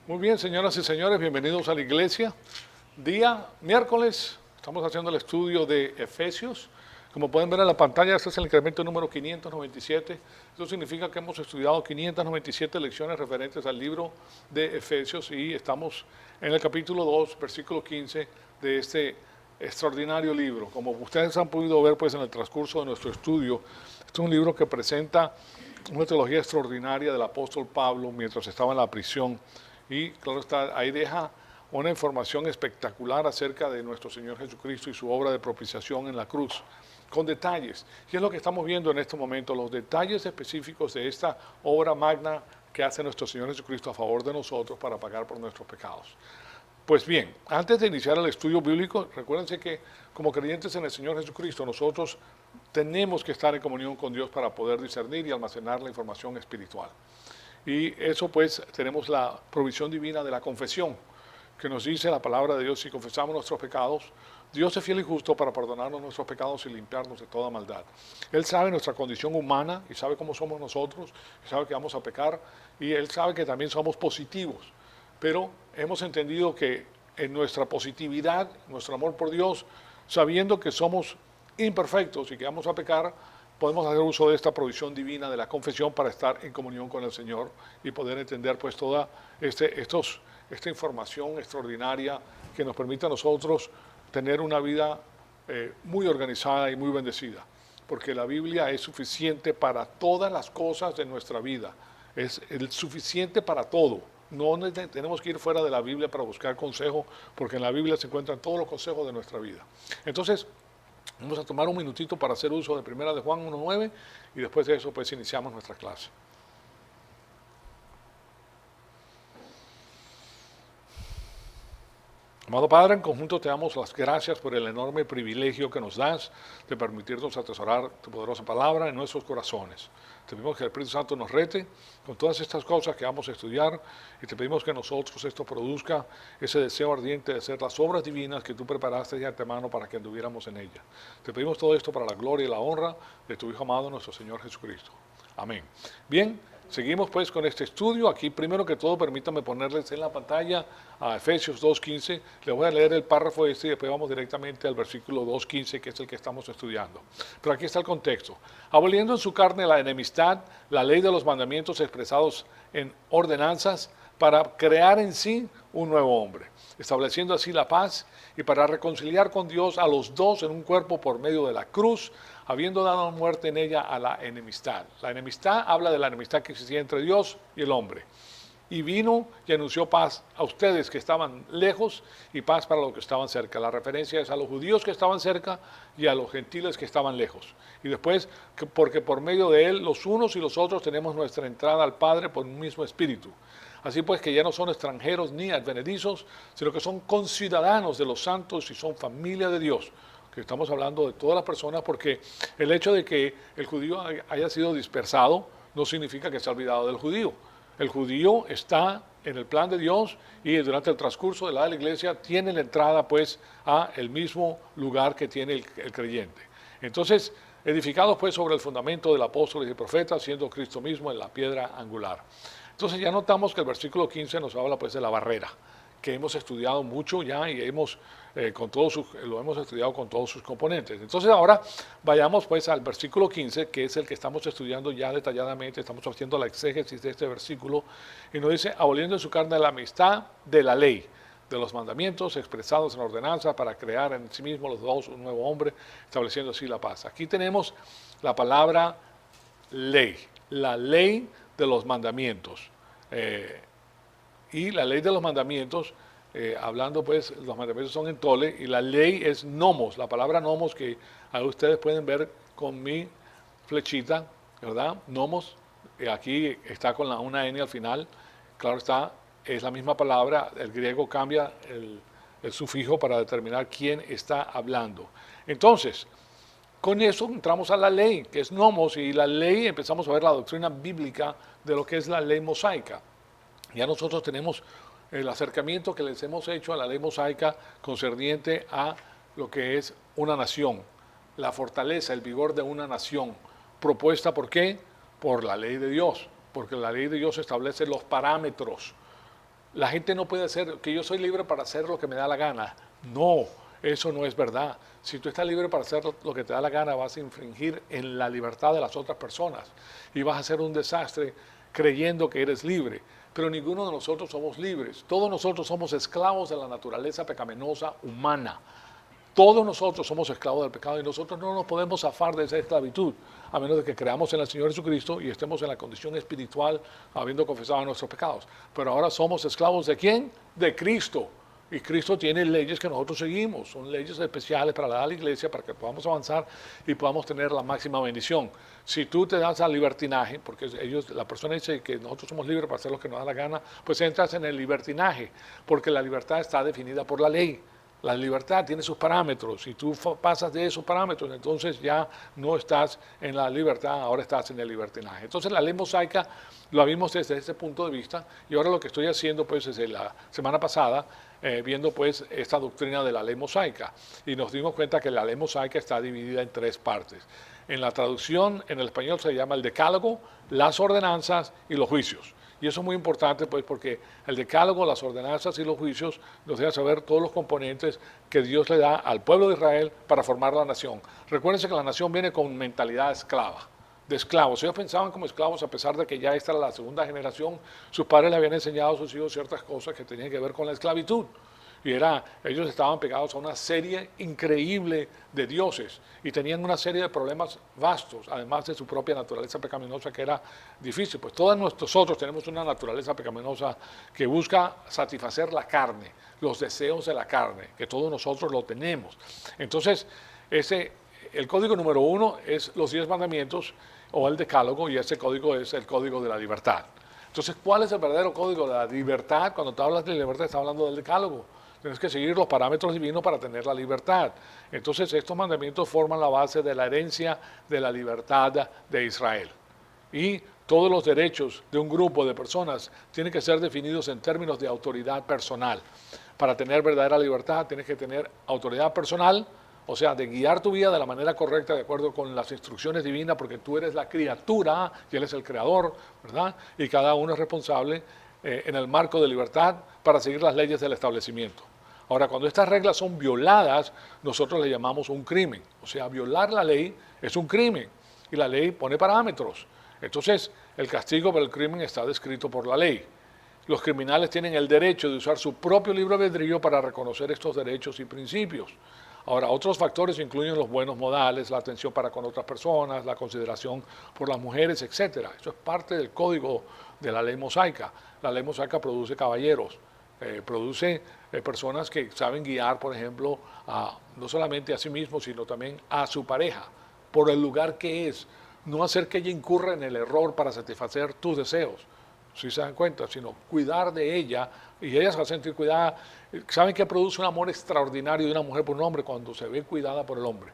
Muy bien, señoras y señores, bienvenidos a la iglesia. Día miércoles, estamos haciendo el estudio de Efesios. Como pueden ver en la pantalla, este es el incremento número 597. Eso significa que hemos estudiado 597 lecciones referentes al libro de Efesios y estamos en el capítulo 2, versículo 15 de este extraordinario libro. Como ustedes han podido ver pues en el transcurso de nuestro estudio, este es un libro que presenta una teología extraordinaria del apóstol Pablo mientras estaba en la prisión. Y claro está, ahí deja una información espectacular acerca de nuestro Señor Jesucristo y su obra de propiciación en la cruz, con detalles. Y es lo que estamos viendo en este momento, los detalles específicos de esta obra magna que hace nuestro Señor Jesucristo a favor de nosotros para pagar por nuestros pecados. Pues bien, antes de iniciar el estudio bíblico, recuérdense que como creyentes en el Señor Jesucristo, nosotros tenemos que estar en comunión con Dios para poder discernir y almacenar la información espiritual. Y eso pues tenemos la provisión divina de la confesión, que nos dice la palabra de Dios: si confesamos nuestros pecados, Dios es fiel y justo para perdonarnos nuestros pecados y limpiarnos de toda maldad. Él sabe nuestra condición humana y sabe cómo somos nosotros, y sabe que vamos a pecar, y Él sabe que también somos positivos. Pero hemos entendido que en nuestra positividad, nuestro amor por Dios, sabiendo que somos imperfectos y que vamos a pecar, podemos hacer uso de esta provisión divina de la confesión para estar en comunión con el Señor y poder entender pues toda esta información extraordinaria que nos permite a nosotros tener una vida muy organizada y muy bendecida, porque la Biblia es suficiente para todas las cosas de nuestra vida, es el suficiente para todo. No tenemos que ir fuera de la Biblia para buscar consejo, porque en la Biblia se encuentran todos los consejos de nuestra vida. Entonces, vamos a tomar un minutito para hacer uso de Primera de Juan 1:9 y después de eso pues iniciamos nuestra clase. Amado Padre, en conjunto te damos las gracias por el enorme privilegio que nos das de permitirnos atesorar tu poderosa palabra en nuestros corazones. Te pedimos que el Espíritu Santo nos rete con todas estas cosas que vamos a estudiar y te pedimos que nosotros esto produzca ese deseo ardiente de hacer las obras divinas que tú preparaste de antemano para que anduviéramos en ella. Te pedimos todo esto para la gloria y la honra de tu Hijo amado, nuestro Señor Jesucristo. Amén. Bien, seguimos pues con este estudio. Aquí primero que todo permítanme ponerles en la pantalla a Efesios 2:15. Les voy a leer el párrafo este y después vamos directamente al versículo 2:15, que es el que estamos estudiando. Pero aquí está el contexto. Aboliendo en su carne la enemistad, la ley de los mandamientos expresados en ordenanzas, para crear en sí un nuevo hombre, estableciendo así la paz y para reconciliar con Dios a los dos en un cuerpo por medio de la cruz, habiendo dado muerte en ella a la enemistad. La enemistad habla de la enemistad que existía entre Dios y el hombre. Y vino y anunció paz a ustedes que estaban lejos y paz para los que estaban cerca. La referencia es a los judíos que estaban cerca y a los gentiles que estaban lejos. Y después, porque por medio de él los unos y los otros tenemos nuestra entrada al Padre por un mismo espíritu. Así pues que ya no son extranjeros ni advenedizos, sino que son conciudadanos de los santos y son familia de Dios. Que estamos hablando de todas las personas, porque el hecho de que el judío haya sido dispersado no significa que se ha olvidado del judío. El judío está en el plan de Dios y durante el transcurso de la iglesia tiene la entrada pues a el mismo lugar que tiene el creyente. Entonces, edificados pues sobre el fundamento del apóstoles y profetas, siendo Cristo mismo en la piedra angular. Entonces ya notamos que el versículo 15 nos habla pues de la barrera, que hemos estudiado mucho ya y lo hemos estudiado con todos sus componentes. Entonces ahora vayamos pues al versículo 15, que es el que estamos estudiando ya detalladamente. Estamos haciendo la exégesis de este versículo y nos dice: aboliendo en su carne la amistad de la ley, de los mandamientos expresados en ordenanza, para crear en sí mismo los dos un nuevo hombre, estableciendo así la paz. Aquí tenemos la palabra ley, la ley de los mandamientos. Y la ley de los mandamientos, hablando pues, los mandamientos son en tole y la ley es nomos. La palabra nomos, que ustedes pueden ver con mi flechita, ¿verdad? Nomos, aquí está con una N al final. Claro está, es la misma palabra. El griego cambia el sufijo para determinar quién está hablando. Entonces, con eso entramos a la ley, que es nomos, y la ley empezamos a ver la doctrina bíblica de lo que es la ley mosaica. Ya nosotros tenemos el acercamiento que les hemos hecho a la ley mosaica concerniente a lo que es una nación, la fortaleza, el vigor de una nación, propuesta ¿por qué? Por la ley de Dios, porque la ley de Dios establece los parámetros la gente no puede hacer, que yo soy libre para hacer lo que me da la gana. No, eso no es verdad. Si tú estás libre para hacer lo que te da la gana, vas a infringir en la libertad de las otras personas y vas a hacer un desastre creyendo que eres libre. Pero ninguno de nosotros somos libres. Todos nosotros somos esclavos de la naturaleza pecaminosa humana. Todos nosotros somos esclavos del pecado y nosotros no nos podemos zafar de esa esclavitud, a menos de que creamos en el Señor Jesucristo y estemos en la condición espiritual habiendo confesado nuestros pecados. Pero ahora somos esclavos ¿de quién? De Cristo. Y Cristo tiene leyes que nosotros seguimos, son leyes especiales para la iglesia, para que podamos avanzar y podamos tener la máxima bendición. Si tú te das al libertinaje, porque la persona dice que nosotros somos libres para hacer lo que nos da la gana, pues entras en el libertinaje, porque la libertad está definida por la ley. La libertad tiene sus parámetros y tú pasas de esos parámetros, entonces ya no estás en la libertad, ahora estás en el libertinaje. Entonces la ley mosaica lo vimos desde ese punto de vista y ahora lo que estoy haciendo pues desde la semana pasada, viendo pues esta doctrina de la ley mosaica y nos dimos cuenta que la ley mosaica está dividida en tres partes. En la traducción en el español se llama el decálogo, las ordenanzas y los juicios. Y eso es muy importante pues porque el decálogo, las ordenanzas y los juicios nos dejan saber todos los componentes que Dios le da al pueblo de Israel para formar la nación. Recuérdense que la nación viene con mentalidad esclava, de esclavos. Ellos pensaban como esclavos a pesar de que ya esta era la segunda generación. Sus padres le habían enseñado a sus hijos ciertas cosas que tenían que ver con la esclavitud. Y ellos estaban pegados a una serie increíble de dioses y tenían una serie de problemas vastos, además de su propia naturaleza pecaminosa que era difícil. Pues todos nosotros tenemos una naturaleza pecaminosa que busca satisfacer la carne, los deseos de la carne, que todos nosotros lo tenemos. Entonces, el código número 1 es los 10 mandamientos o el decálogo y ese código es el código de la libertad. Entonces, ¿cuál es el verdadero código de la libertad? Cuando tú hablas de libertad, estás hablando del decálogo. Tienes que seguir los parámetros divinos para tener la libertad. Entonces, estos mandamientos forman la base de la herencia de la libertad de Israel. Y todos los derechos de un grupo de personas tienen que ser definidos en términos de autoridad personal. Para tener verdadera libertad, tienes que tener autoridad personal, o sea, de guiar tu vida de la manera correcta, de acuerdo con las instrucciones divinas, porque tú eres la criatura y Él es el creador, ¿verdad? Y cada uno es responsable en el marco de libertad para seguir las leyes del establecimiento. Ahora, cuando estas reglas son violadas, nosotros le llamamos un crimen. O sea, violar la ley es un crimen y la ley pone parámetros. Entonces, el castigo por el crimen está descrito por la ley. Los criminales tienen el derecho de usar su propio libre albedrío para reconocer estos derechos y principios. Ahora, otros factores incluyen los buenos modales, la atención para con otras personas, la consideración por las mujeres, etc. Eso es parte del código de la ley mosaica. La ley mosaica produce caballeros, produce personas que saben guiar, por ejemplo, no solamente a sí mismos, sino también a su pareja, por el lugar que es. No hacer que ella incurra en el error para satisfacer tus deseos, si se dan cuenta, sino cuidar de ella y ella se va a sentir cuidada. ¿Saben qué produce un amor extraordinario de una mujer por un hombre? Cuando se ve cuidada por el hombre.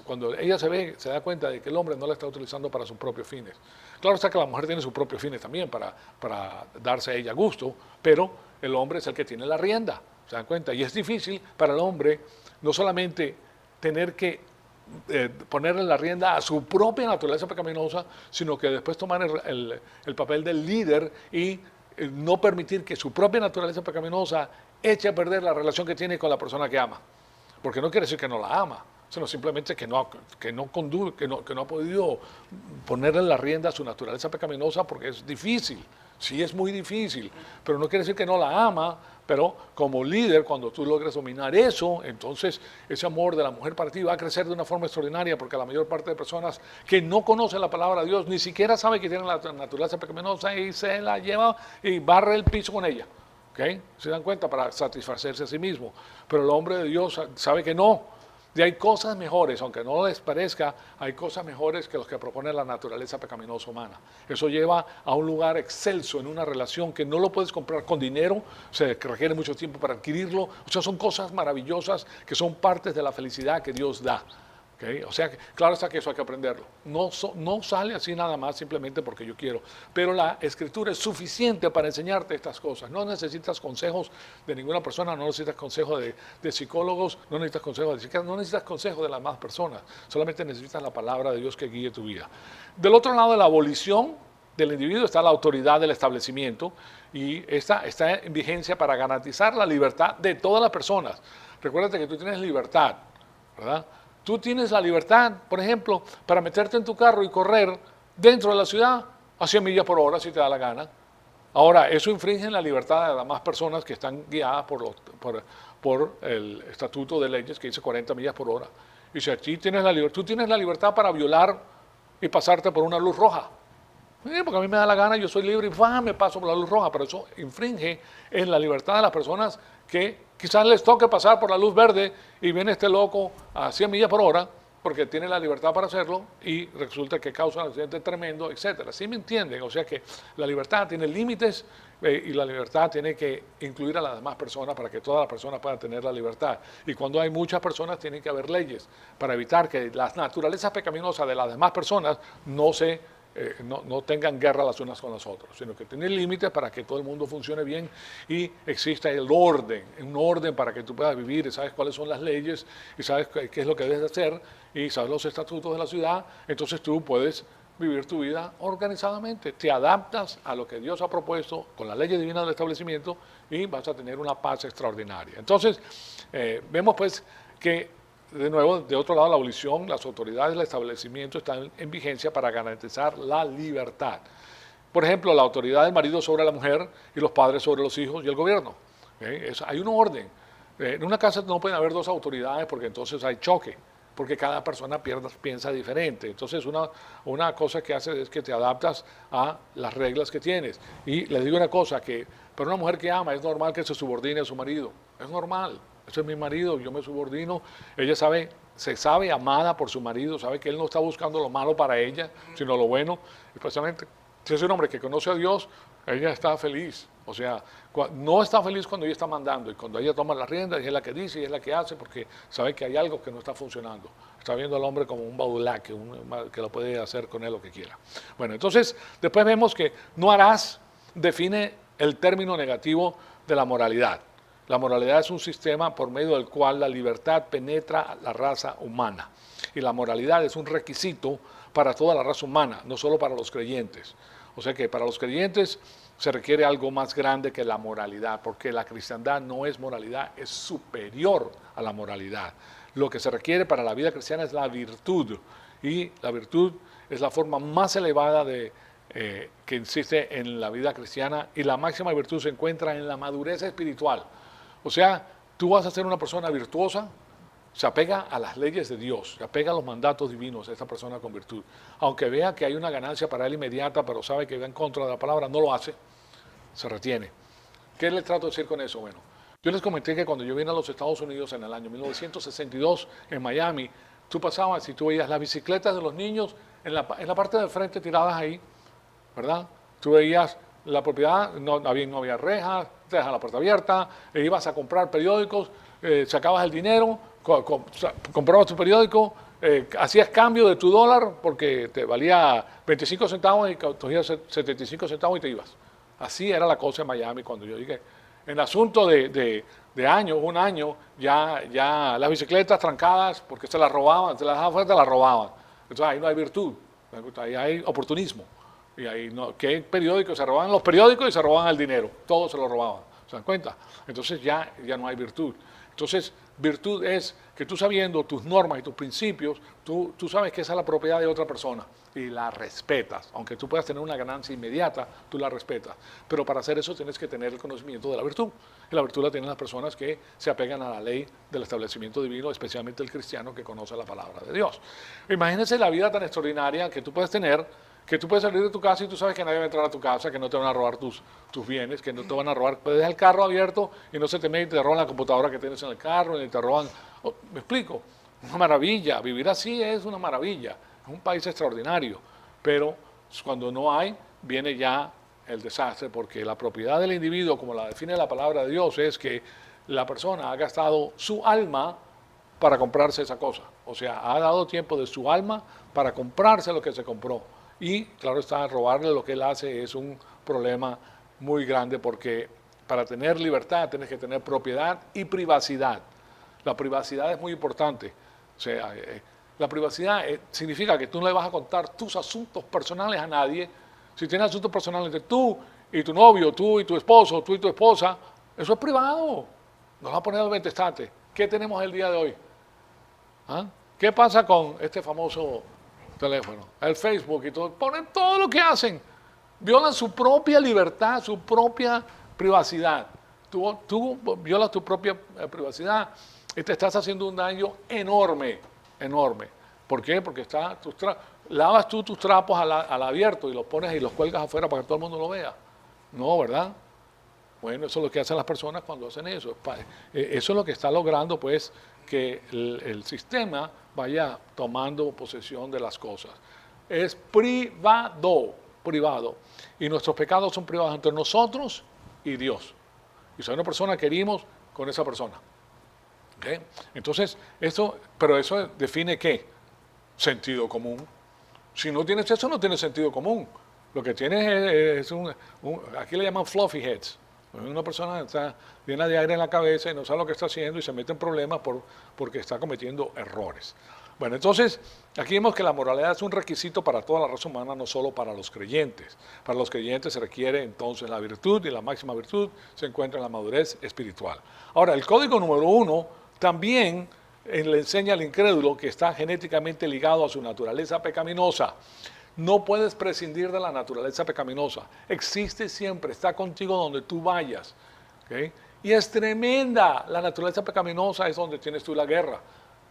Cuando ella se da cuenta de que el hombre no la está utilizando para sus propios fines. Claro está que la mujer tiene sus propios fines también para darse a ella gusto, pero el hombre es el que tiene la rienda, ¿se dan cuenta? Y es difícil para el hombre no solamente tener que ponerle la rienda a su propia naturaleza pecaminosa, sino que después tomar el papel del líder y no permitir que su propia naturaleza pecaminosa eche a perder la relación que tiene con la persona que ama. Porque no quiere decir que no la ama, sino simplemente que no ha podido ponerle la rienda a su naturaleza pecaminosa porque es difícil. Sí, es muy difícil, pero no quiere decir que no la ama, pero como líder, cuando tú logres dominar eso, entonces ese amor de la mujer para ti va a crecer de una forma extraordinaria, porque la mayor parte de personas que no conocen la palabra de Dios ni siquiera sabe que tienen la naturaleza pecaminosa y se la lleva y barre el piso con ella. ¿Okay? Se dan cuenta para satisfacerse a sí mismo. Pero el hombre de Dios sabe que no. Y hay cosas mejores, aunque no les parezca, hay cosas mejores que los que propone la naturaleza pecaminosa humana. Eso lleva a un lugar excelso en una relación que no lo puedes comprar con dinero, se requiere mucho tiempo para adquirirlo. O sea, son cosas maravillosas que son partes de la felicidad que Dios da. ¿Okay? O sea, claro está que eso hay que aprenderlo. No sale así nada más simplemente porque yo quiero. Pero la Escritura es suficiente para enseñarte estas cosas. No necesitas consejos de ninguna persona, no necesitas consejos de psicólogos, no necesitas consejos de psiquiatras, no necesitas consejos de las más personas. Solamente necesitas la palabra de Dios que guíe tu vida. Del otro lado de la abolición, del individuo está la autoridad del establecimiento y esta está en vigencia para garantizar la libertad de todas las personas. Recuérdate que tú tienes libertad, ¿verdad? Tú tienes la libertad, por ejemplo, para meterte en tu carro y correr dentro de la ciudad a 100 millas por hora si te da la gana. Ahora, eso infringe la libertad de las demás personas que están guiadas por el estatuto de leyes que dice 40 millas por hora. Y si aquí tienes tú tienes la libertad para violar y pasarte por una luz roja. Porque a mí me da la gana, yo soy libre y me paso por la luz roja, pero eso infringe en la libertad de las personas que quizás les toque pasar por la luz verde y viene este loco a 100 millas por hora porque tiene la libertad para hacerlo y resulta que causa un accidente tremendo, etcétera. ¿Sí me entienden? O sea que la libertad tiene límites y la libertad tiene que incluir a las demás personas para que todas las personas puedan tener la libertad. Y cuando hay muchas personas tienen que haber leyes para evitar que las naturalezas pecaminosas de las demás personas no tengan guerra las unas con las otras, sino que tienen límites para que todo el mundo funcione bien y exista el orden, un orden para que tú puedas vivir y sabes cuáles son las leyes y sabes qué es lo que debes hacer y sabes los estatutos de la ciudad, entonces tú puedes vivir tu vida organizadamente, te adaptas a lo que Dios ha propuesto con la ley divina del establecimiento y vas a tener una paz extraordinaria. Entonces, vemos pues que de nuevo, de otro lado, la abolición, las autoridades del establecimiento están en vigencia para garantizar la libertad. Por ejemplo, la autoridad del marido sobre la mujer y los padres sobre los hijos y el gobierno. Hay un orden. En una casa no pueden haber dos autoridades porque entonces hay choque, porque cada persona piensa diferente. Entonces, una cosa que haces es que te adaptas a las reglas que tienes. Y les digo una cosa, que para una mujer que ama es normal que se subordine a su marido. Es normal. Ese es mi marido, yo me subordino. Ella se sabe amada por su marido, sabe que él no está buscando lo malo para ella, sino lo bueno. Especialmente si es un hombre que conoce a Dios, ella está feliz. O sea, no está feliz cuando ella está mandando y cuando ella toma la rienda, ella es la que dice y es la que hace porque sabe que hay algo que no está funcionando. Está viendo al hombre como un baudulá que lo puede hacer con él lo que quiera. Bueno, entonces después vemos que no harás define el término negativo de la moralidad. La moralidad es un sistema por medio del cual la libertad penetra a la raza humana. Y la moralidad es un requisito para toda la raza humana, no solo para los creyentes. O sea que para los creyentes se requiere algo más grande que la moralidad, porque la cristiandad no es moralidad, es superior a la moralidad. Lo que se requiere para la vida cristiana es la virtud. Y la virtud es la forma más elevada que existe en la vida cristiana y la máxima virtud se encuentra en la madurez espiritual. O sea, tú vas a ser una persona virtuosa, se apega a las leyes de Dios, se apega a los mandatos divinos de esta persona con virtud. Aunque vea que hay una ganancia para él inmediata, pero sabe que va en contra de la palabra, no lo hace, se retiene. ¿Qué le trato de decir con eso? Bueno, yo les comenté que cuando yo vine a los Estados Unidos en el año 1962, en Miami, tú pasabas y tú veías las bicicletas de los niños en la parte de frente tiradas ahí, ¿verdad? Tú veías la propiedad, no había rejas, te dejaban la puerta abierta, ibas a comprar periódicos, sacabas el dinero, comprabas tu periódico, hacías cambio de tu dólar porque te valía 25 centavos y cogías 75 centavos y te ibas. Así era la cosa en Miami cuando yo llegué. En asunto de años, un año, ya las bicicletas trancadas porque se las robaban, se las dejaban fuera, te las robaban. Entonces ahí no hay virtud, ahí hay oportunismo. Y ahí ¿qué periódicos? Se robaban los periódicos y se robaban el dinero. Todo se lo robaban. ¿Se dan cuenta? Entonces ya no hay virtud. Entonces, virtud es que tú sabiendo tus normas y tus principios, tú sabes que esa es la propiedad de otra persona y la respetas. Aunque tú puedas tener una ganancia inmediata, tú la respetas. Pero para hacer eso tienes que tener el conocimiento de la virtud. Y la virtud la tienen las personas que se apegan a la ley del establecimiento divino, especialmente el cristiano que conoce la palabra de Dios. Imagínense la vida tan extraordinaria que tú puedes tener, que tú puedes salir de tu casa y tú sabes que nadie va a entrar a tu casa, que no te van a robar tus bienes, que no te van a robar, puedes dejar el carro abierto y no se te mete y te roban la computadora que tienes en el carro, ni te roban, ¿me explico? Una maravilla, vivir así es una maravilla, es un país extraordinario, pero cuando no hay, viene ya el desastre, porque la propiedad del individuo, como la define la palabra de Dios, es que la persona ha gastado su alma para comprarse esa cosa, o sea, ha dado tiempo de su alma para comprarse lo que se compró. Y claro está, robarle lo que él hace es un problema muy grande porque para tener libertad tienes que tener propiedad y privacidad. La privacidad es muy importante. O sea, la privacidad significa que tú no le vas a contar tus asuntos personales a nadie. Si tienes asuntos personales entre tú y tu novio, tú y tu esposo, tú y tu esposa, eso es privado. No va a poner al ventestate. ¿Qué tenemos el día de hoy? ¿Ah? ¿Qué pasa con este famoso teléfono? El Facebook y todo. Ponen todo lo que hacen. Violan su propia libertad, su propia privacidad. Tú violas tu propia privacidad y te estás haciendo un daño enorme, enorme. ¿Por qué? Porque lavas tú tus trapos al abierto y los pones y los cuelgas afuera para que todo el mundo lo vea. No, ¿verdad? Bueno, eso es lo que hacen las personas cuando hacen eso. Eso es lo que está logrando, pues, que el sistema vaya tomando posesión de las cosas. Es privado. Y nuestros pecados son privados entre nosotros y Dios. Y si hay una persona que herimos con esa persona. ¿Okay? Entonces, pero eso define ¿qué? Sentido común. Si no tienes eso, no tienes sentido común. Lo que tienes es aquí le llaman fluffy heads. Una persona está llena de aire en la cabeza y no sabe lo que está haciendo y se mete en problemas porque está cometiendo errores. Bueno, entonces, aquí vemos que la moralidad es un requisito para toda la raza humana, no solo para los creyentes. Para los creyentes se requiere entonces la virtud, y la máxima virtud se encuentra en la madurez espiritual. Ahora, el código número 1 también le enseña al incrédulo que está genéticamente ligado a su naturaleza pecaminosa. No puedes prescindir de la naturaleza pecaminosa. Existe siempre, está contigo donde tú vayas. ¿Okay? Y es tremenda. La naturaleza pecaminosa es donde tienes tú la guerra.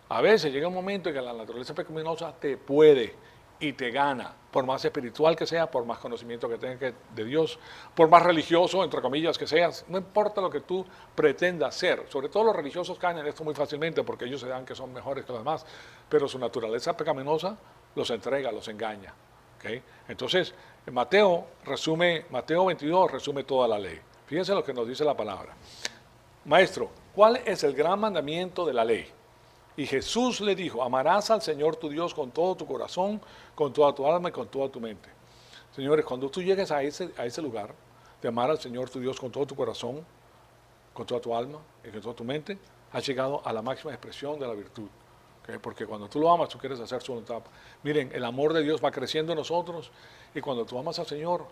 A veces llega un momento en que la naturaleza pecaminosa te puede y te gana, por más espiritual que sea, por más conocimiento que tengas de Dios, por más religioso, entre comillas, que seas. No importa lo que tú pretendas ser. Sobre todo los religiosos caen en esto muy fácilmente porque ellos se dan que son mejores que los demás, pero su naturaleza pecaminosa los entrega, los engaña. ¿Okay? Entonces, Mateo 22 resume toda la ley. Fíjense lo que nos dice la palabra. Maestro, ¿cuál es el gran mandamiento de la ley? Y Jesús le dijo, amarás al Señor tu Dios con todo tu corazón, con toda tu alma y con toda tu mente. Señores, cuando tú llegues a ese lugar de amar al Señor tu Dios con todo tu corazón, con toda tu alma y con toda tu mente, has llegado a la máxima expresión de la virtud. ¿Okay? Porque cuando tú lo amas, tú quieres hacer su voluntad. Miren, el amor de Dios va creciendo en nosotros y cuando tú amas al Señor,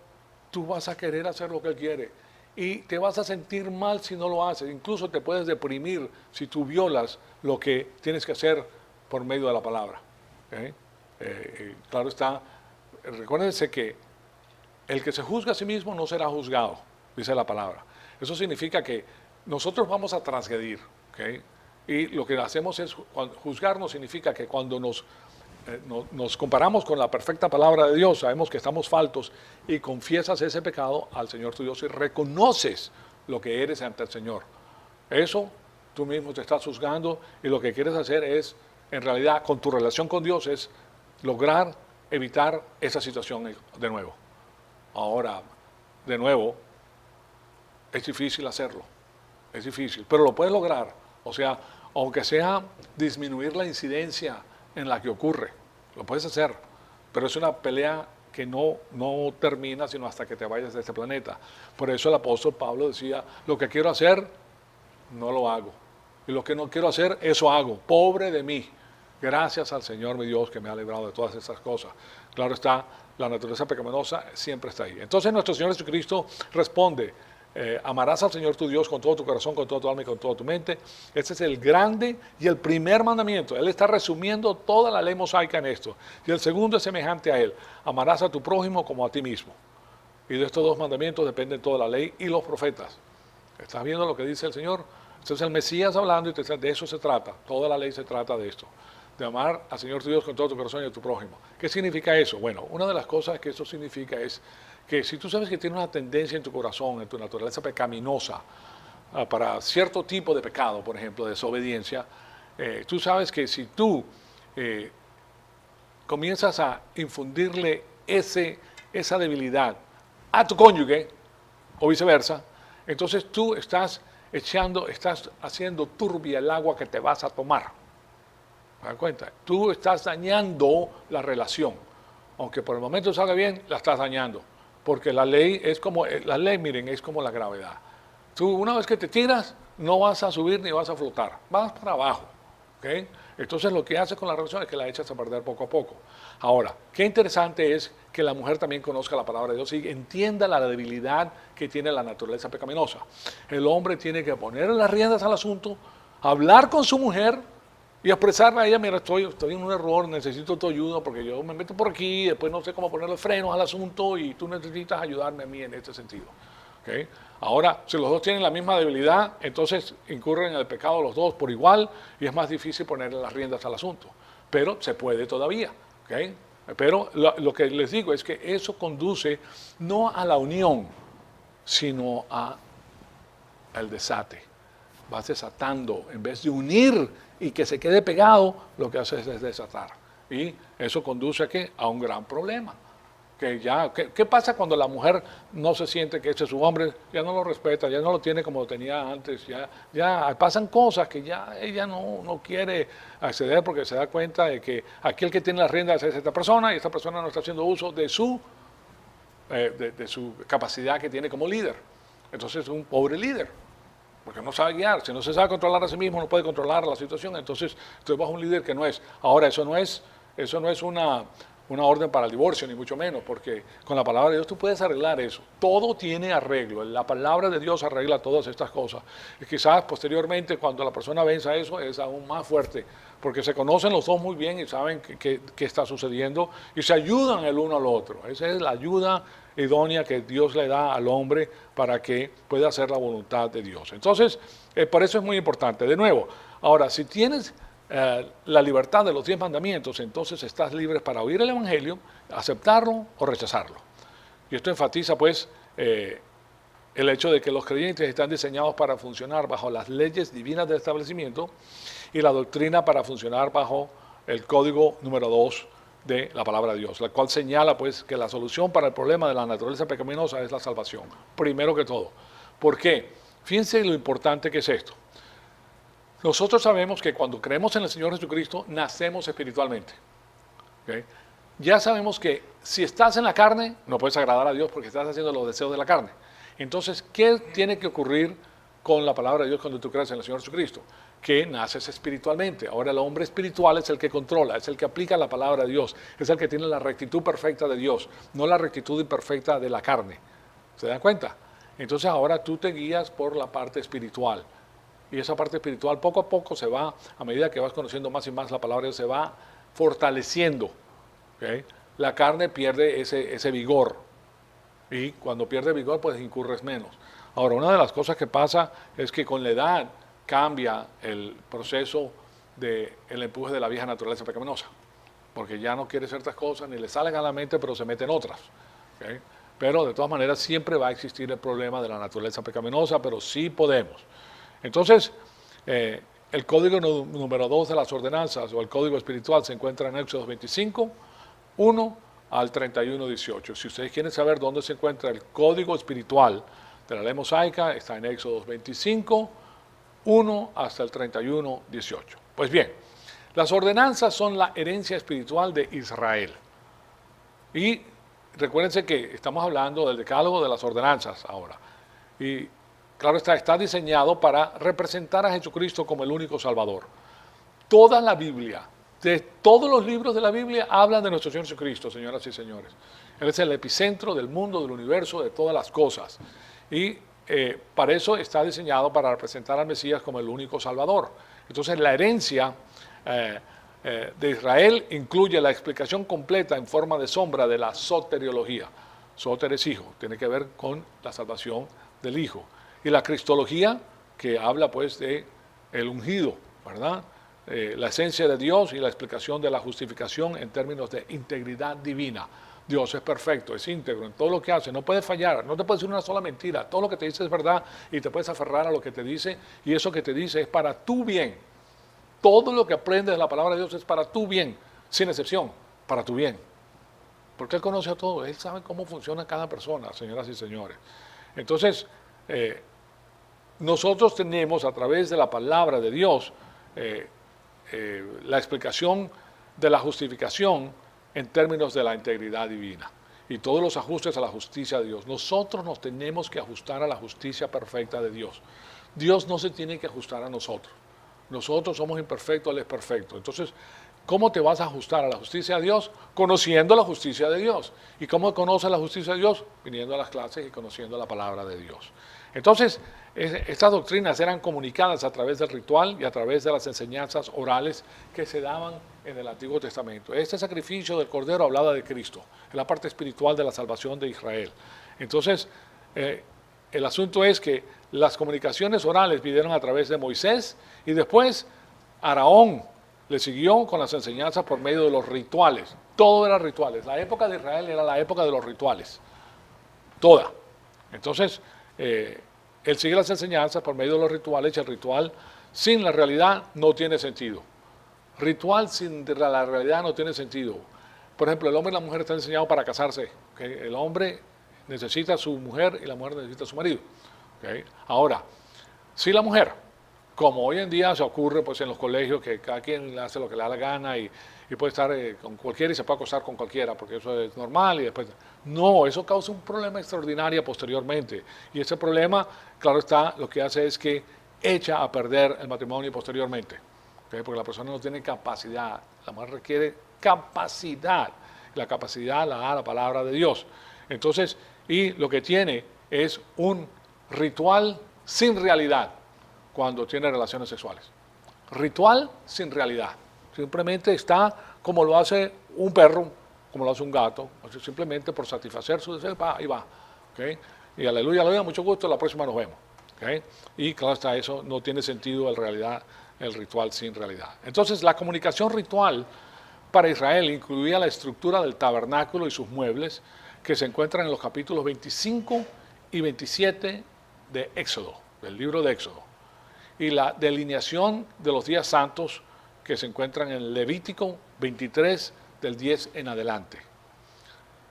tú vas a querer hacer lo que Él quiere. Y te vas a sentir mal si no lo haces. Incluso te puedes deprimir si tú violas lo que tienes que hacer por medio de la palabra. ¿Okay? Claro está, recuérdense que el que se juzga a sí mismo no será juzgado, dice la palabra. Eso significa que nosotros vamos a transgredir. ¿Okay? Y lo que hacemos es, juzgarnos significa que cuando nos comparamos con la perfecta palabra de Dios, sabemos que estamos faltos y confiesas ese pecado al Señor tu Dios y reconoces lo que eres ante el Señor. Eso tú mismo te estás juzgando y lo que quieres hacer es, en realidad, con tu relación con Dios, es lograr evitar esa situación de nuevo. Ahora, de nuevo, es difícil hacerlo, es difícil, pero lo puedes lograr. O sea, aunque sea disminuir la incidencia en la que ocurre, lo puedes hacer, pero es una pelea que no termina sino hasta que te vayas de este planeta. Por eso el apóstol Pablo decía, lo que quiero hacer, no lo hago, y lo que no quiero hacer, eso hago, pobre de mí, gracias al Señor mi Dios que me ha librado de todas estas cosas. Claro está, la naturaleza pecaminosa siempre está ahí. Entonces nuestro Señor Jesucristo responde, amarás al Señor tu Dios con todo tu corazón, con toda tu alma y con toda tu mente. Este es el grande y el primer mandamiento. Él está resumiendo toda la ley mosaica en esto. Y el segundo es semejante a él. Amarás a tu prójimo como a ti mismo. Y de estos dos mandamientos dependen toda la ley y los profetas. ¿Estás viendo lo que dice el Señor? Este es el Mesías hablando y de eso se trata. Toda la ley se trata de esto. De amar al Señor tu Dios con todo tu corazón y a tu prójimo. ¿Qué significa eso? Bueno, una de las cosas que eso significa es que si tú sabes que tienes una tendencia en tu corazón, en tu naturaleza pecaminosa, para cierto tipo de pecado, por ejemplo, desobediencia, tú sabes que si tú comienzas a infundirle esa debilidad a tu cónyuge, o viceversa, entonces tú estás haciendo turbia el agua que te vas a tomar. ¿Te das cuenta? Tú estás dañando la relación. Aunque por el momento salga bien, la estás dañando. Porque la ley, miren, es como la gravedad. Tú una vez que te tiras, no vas a subir ni vas a flotar. Vas para abajo. ¿Okay? Entonces lo que hace con la relación es que la echas a perder poco a poco. Ahora, qué interesante es que la mujer también conozca la palabra de Dios y entienda la debilidad que tiene la naturaleza pecaminosa. El hombre tiene que poner las riendas al asunto, hablar con su mujer y expresarle a ella, mira, estoy en un error, necesito tu ayuda porque yo me meto por aquí, después no sé cómo ponerle frenos al asunto y tú necesitas ayudarme a mí en este sentido. ¿Okay? Ahora, si los dos tienen la misma debilidad, entonces incurren en el pecado los dos por igual y es más difícil ponerle las riendas al asunto. Pero se puede todavía. ¿Okay? Pero lo que les digo es que eso conduce no a la unión, sino al desate. Vas desatando, en vez de unir y que se quede pegado, lo que haces es desatar. Y eso conduce a un gran problema. ¿Qué pasa cuando la mujer no se siente que ese es su hombre? Ya no lo respeta, ya no lo tiene como lo tenía antes, ya pasan cosas que ya ella no quiere acceder porque se da cuenta de que aquí el que tiene las riendas es esta persona y esta persona no está haciendo uso de su capacidad que tiene como líder. Entonces es un pobre líder, porque no sabe guiar. Si no se sabe controlar a sí mismo, no puede controlar la situación. Entonces estoy bajo un líder que no es. Ahora, eso no es una orden para el divorcio, ni mucho menos, porque con la palabra de Dios tú puedes arreglar eso. Todo tiene arreglo. La palabra de Dios arregla todas estas cosas. Y quizás posteriormente, cuando la persona venza eso, es aún más fuerte, porque se conocen los dos muy bien y saben qué está sucediendo y se ayudan el uno al otro. Esa es la ayuda idónea que Dios le da al hombre para que pueda hacer la voluntad de Dios. Entonces, por eso es muy importante. De nuevo, ahora, si tienes la libertad de los 10 mandamientos, entonces estás libre para oír el Evangelio, aceptarlo o rechazarlo. Y esto enfatiza pues el hecho de que los creyentes están diseñados para funcionar bajo las leyes divinas del establecimiento y la doctrina para funcionar bajo el código número 2 de la palabra de Dios, la cual señala pues que la solución para el problema de la naturaleza pecaminosa es la salvación, primero que todo. ¿Por qué? Fíjense lo importante que es esto. Nosotros sabemos que cuando creemos en el Señor Jesucristo, nacemos espiritualmente. ¿Okay? Ya sabemos que si estás en la carne, no puedes agradar a Dios porque estás haciendo los deseos de la carne. Entonces, ¿qué tiene que ocurrir con la palabra de Dios cuando tú crees en el Señor Jesucristo? Que naces espiritualmente. Ahora el hombre espiritual es el que controla, es el que aplica la palabra de Dios, es el que tiene la rectitud perfecta de Dios, no la rectitud imperfecta de la carne. ¿Se dan cuenta? Entonces ahora tú te guías por la parte espiritual. Y esa parte espiritual poco a poco se va, a medida que vas conociendo más y más la palabra de Dios, se va fortaleciendo. ¿Okay? La carne pierde ese vigor. Y cuando pierde vigor, pues incurres menos. Ahora, una de las cosas que pasa es que con la edad cambia el proceso del empuje de la vieja naturaleza pecaminosa. Porque ya no quiere ciertas cosas, ni le salen a la mente, pero se meten otras. ¿Okay? Pero de todas maneras siempre va a existir el problema de la naturaleza pecaminosa, pero sí podemos. Entonces, el código número 2 de las ordenanzas o el código espiritual se encuentra en Éxodo 25, 1 al 31, 18. Si ustedes quieren saber dónde se encuentra el código espiritual de la ley mosaica, está en Éxodo 25, 1 hasta el 31, 18. Pues bien, las ordenanzas son la herencia espiritual de Israel. Y recuérdense que estamos hablando del decálogo de las ordenanzas ahora. Y claro está diseñado para representar a Jesucristo como el único Salvador. Toda la Biblia, de todos los libros de la Biblia, hablan de nuestro Señor Jesucristo, señoras y señores. Él es el epicentro del mundo, del universo, de todas las cosas. Y para eso está diseñado para representar al Mesías como el único Salvador. Entonces la herencia de Israel incluye la explicación completa en forma de sombra de la soteriología. Soter es hijo, tiene que ver con la salvación del hijo. Y la cristología, que habla pues de el ungido, ¿verdad? La esencia de Dios y la explicación de la justificación en términos de integridad divina. Dios es perfecto, es íntegro en todo lo que hace, no puede fallar, no te puede decir una sola mentira, todo lo que te dice es verdad y te puedes aferrar a lo que te dice y eso que te dice es para tu bien. Todo lo que aprendes de la palabra de Dios es para tu bien, sin excepción, para tu bien. Porque Él conoce a todos, Él sabe cómo funciona cada persona, señoras y señores. Entonces, nosotros tenemos a través de la palabra de Dios la explicación de la justificación en términos de la integridad divina y todos los ajustes a la justicia de Dios. Nosotros nos tenemos que ajustar a la justicia perfecta de Dios. Dios no se tiene que ajustar a nosotros. Nosotros somos imperfectos, Él es perfecto. Entonces, ¿cómo te vas a ajustar a la justicia de Dios? Conociendo la justicia de Dios. ¿Y cómo conoces la justicia de Dios? Viniendo a las clases y conociendo la palabra de Dios. Entonces, estas doctrinas eran comunicadas a través del ritual y a través de las enseñanzas orales que se daban en el Antiguo Testamento. Este sacrificio del Cordero hablaba de Cristo, en la parte espiritual de la salvación de Israel. Entonces, el asunto es que las comunicaciones orales vinieron a través de Moisés y después Aarón le siguió con las enseñanzas por medio de los rituales. Todo era rituales. La época de Israel era la época de los rituales. Toda. Entonces, él sigue las enseñanzas por medio de los rituales y el ritual sin la realidad no tiene sentido. Ritual sin la realidad no tiene sentido. Por ejemplo, el hombre y la mujer están enseñados para casarse. ¿Okay? El hombre necesita a su mujer y la mujer necesita a su marido. ¿Okay? Ahora, si la mujer, como hoy en día se ocurre pues en los colegios que cada quien hace lo que le da la gana y puede estar con cualquiera y se puede acostar con cualquiera porque eso es normal y después... No, eso causa un problema extraordinario posteriormente y ese problema, claro está, lo que hace es que echa a perder el matrimonio posteriormente, ¿okay? Porque la persona no tiene capacidad, la mujer requiere capacidad, la capacidad la da la palabra de Dios. Entonces, y lo que tiene es un ritual sin realidad cuando tiene relaciones sexuales. Ritual sin realidad. Simplemente está como lo hace un perro, como lo hace un gato, simplemente por satisfacer su deseo, y va. ¿Okay? Y aleluya, aleluya, mucho gusto, la próxima nos vemos. ¿Okay? Y claro está, eso no tiene sentido en realidad, el ritual sin realidad. Entonces, la comunicación ritual para Israel incluía la estructura del tabernáculo y sus muebles, que se encuentran en los capítulos 25 y 27 de Éxodo, del libro de Éxodo, y la delineación de los días santos que se encuentran en Levítico 23, del 10 en adelante,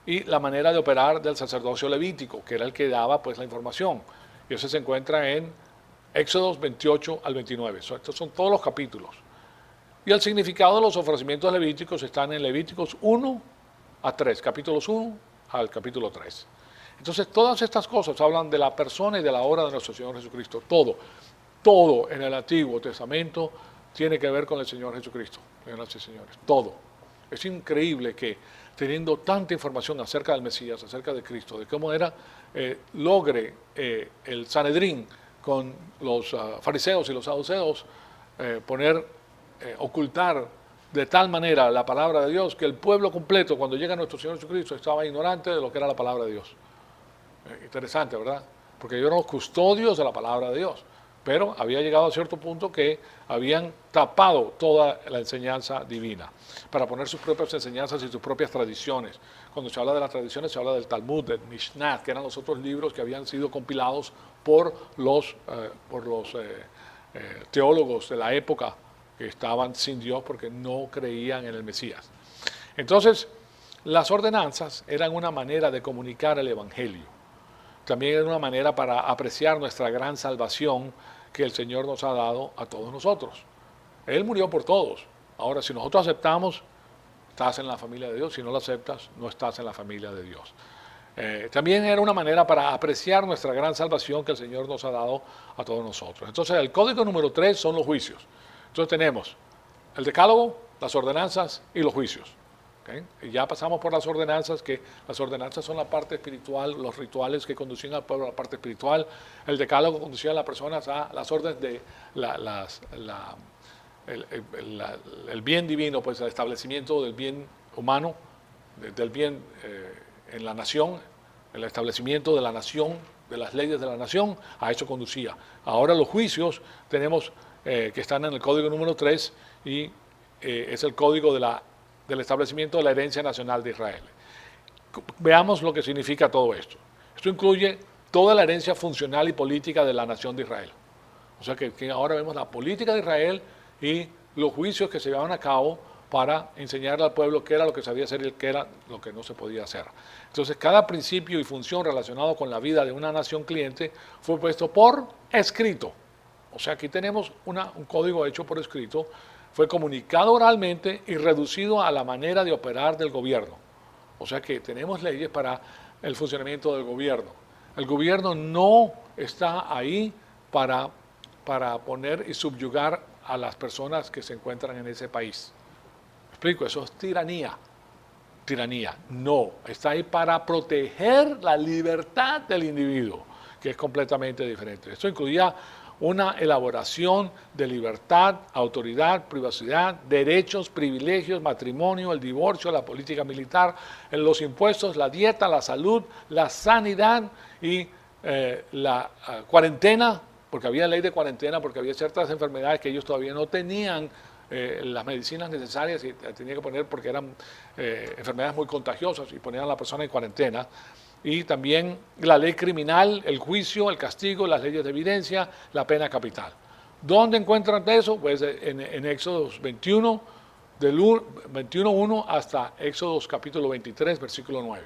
y la manera de operar del sacerdocio levítico, que era el que daba pues la información, y eso se encuentra en Éxodos 28 al 29, estos son todos los capítulos, y el significado de los ofrecimientos levíticos están en Levíticos 1 a 3, capítulos 1 al capítulo 3. Entonces todas estas cosas hablan de la persona y de la obra de nuestro Señor Jesucristo, todo en el Antiguo Testamento tiene que ver con el Señor Jesucristo, señoras y señores, todo. Es increíble que teniendo tanta información acerca del Mesías, acerca de Cristo, de cómo era, logre el Sanedrín con los fariseos y los saduceos ocultar de tal manera la palabra de Dios que el pueblo completo, cuando llega nuestro Señor Jesucristo, estaba ignorante de lo que era la palabra de Dios. Interesante, ¿verdad? Porque ellos eran los custodios de la palabra de Dios. Pero había llegado a cierto punto que habían tapado toda la enseñanza divina para poner sus propias enseñanzas y sus propias tradiciones. Cuando se habla de las tradiciones se habla del Talmud, del Mishnah, que eran los otros libros que habían sido compilados por los teólogos de la época que estaban sin Dios porque no creían en el Mesías. Entonces, las ordenanzas eran una manera de comunicar el Evangelio. También era una manera para apreciar nuestra gran salvación que el Señor nos ha dado a todos nosotros. Él murió por todos. Ahora, si nosotros aceptamos, estás en la familia de Dios. Si no lo aceptas, no estás en la familia de Dios. También era una manera para apreciar nuestra gran salvación que el Señor nos ha dado a todos nosotros. Entonces, el código número 3 son los juicios. Entonces tenemos el decálogo, las ordenanzas y los juicios. ¿Okay? Y ya pasamos por las ordenanzas, que las ordenanzas son la parte espiritual, los rituales que conducían al pueblo a la parte espiritual. El decálogo conducía a las personas a las órdenes de el bien divino, pues el establecimiento del bien humano, del bien en la nación, el establecimiento de la nación, de las leyes de la nación, a eso conducía. Ahora los juicios tenemos que están en el código número 3 y es el código del establecimiento de la herencia nacional de Israel. Veamos lo que significa todo esto. Esto incluye toda la herencia funcional y política de la nación de Israel. O sea que ahora vemos la política de Israel y los juicios que se llevaban a cabo para enseñarle al pueblo qué era lo que sabía hacer y qué era lo que no se podía hacer. Entonces, cada principio y función relacionado con la vida de una nación cliente fue puesto por escrito. O sea, aquí tenemos un código hecho por escrito. Fue comunicado oralmente y reducido a la manera de operar del gobierno. O sea que tenemos leyes para el funcionamiento del gobierno. El gobierno no está ahí para poner y subyugar a las personas que se encuentran en ese país. ¿Me explico? Eso es tiranía. Tiranía. No, está ahí para proteger la libertad del individuo, que es completamente diferente. Esto incluía una elaboración de libertad, autoridad, privacidad, derechos, privilegios, matrimonio, el divorcio, la política militar, los impuestos, la dieta, la salud, la sanidad y la cuarentena, porque había ley de cuarentena, porque había ciertas enfermedades que ellos todavía no tenían las medicinas necesarias y tenía que poner porque eran enfermedades muy contagiosas y ponían a la persona en cuarentena. Y también la ley criminal, el juicio, el castigo, las leyes de evidencia, la pena capital. ¿Dónde encuentran eso? Pues en Éxodos 21, del 21.1 hasta Éxodos capítulo 23, versículo 9.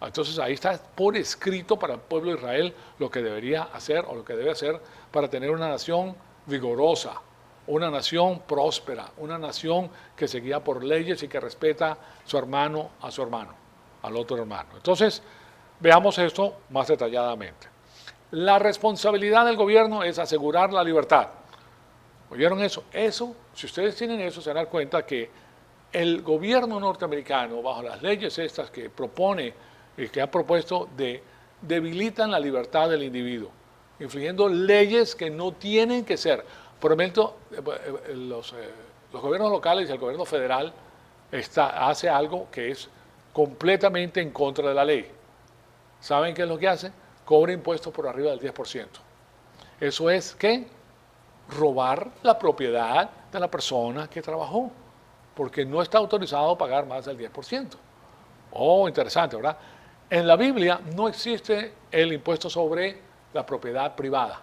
Entonces ahí está por escrito para el pueblo de Israel lo que debería hacer o lo que debe hacer para tener una nación vigorosa, una nación próspera, una nación que se guía por leyes y que respeta su hermano a su hermano, al otro hermano. Entonces, veamos esto más detalladamente. La responsabilidad del gobierno es asegurar la libertad. ¿Oyeron eso? Eso, si ustedes tienen eso, se dan cuenta que el gobierno norteamericano, bajo las leyes estas que propone y que ha propuesto, debilitan la libertad del individuo, infligiendo leyes que no tienen que ser. Por ejemplo, los gobiernos locales y el gobierno federal hace algo que es completamente en contra de la ley. ¿Saben qué es lo que hace? Cobra impuestos por arriba del 10%. Eso es, ¿qué? Robar la propiedad de la persona que trabajó, porque no está autorizado a pagar más del 10%. Oh, interesante, ¿verdad? En la Biblia no existe el impuesto sobre la propiedad privada.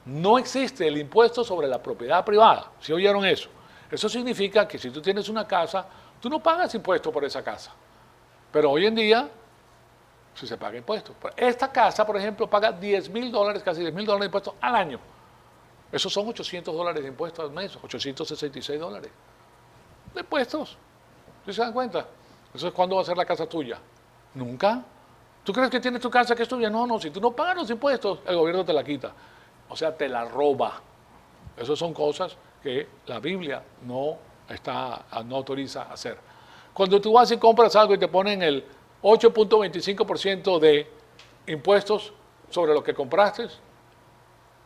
No existe el impuesto sobre la propiedad privada. ¿Sí oyeron eso? Eso significa que si tú tienes una casa, tú no pagas impuestos por esa casa. Pero hoy en día, sí se paga impuestos. Esta casa, por ejemplo, paga $10,000, casi $10,000 de impuestos al año. Esos son $800 de impuestos al mes, $866 de impuestos. ¿Sí se dan cuenta? Eso es cuando va a ser la casa tuya. Nunca. ¿Tú crees que tienes tu casa que es tuya? No, no. Si tú no pagas los impuestos, el gobierno te la quita. O sea, te la roba. Esas son cosas que la Biblia no autoriza a hacer. Cuando tú vas y compras algo y te ponen el 8.25% de impuestos sobre lo que compraste,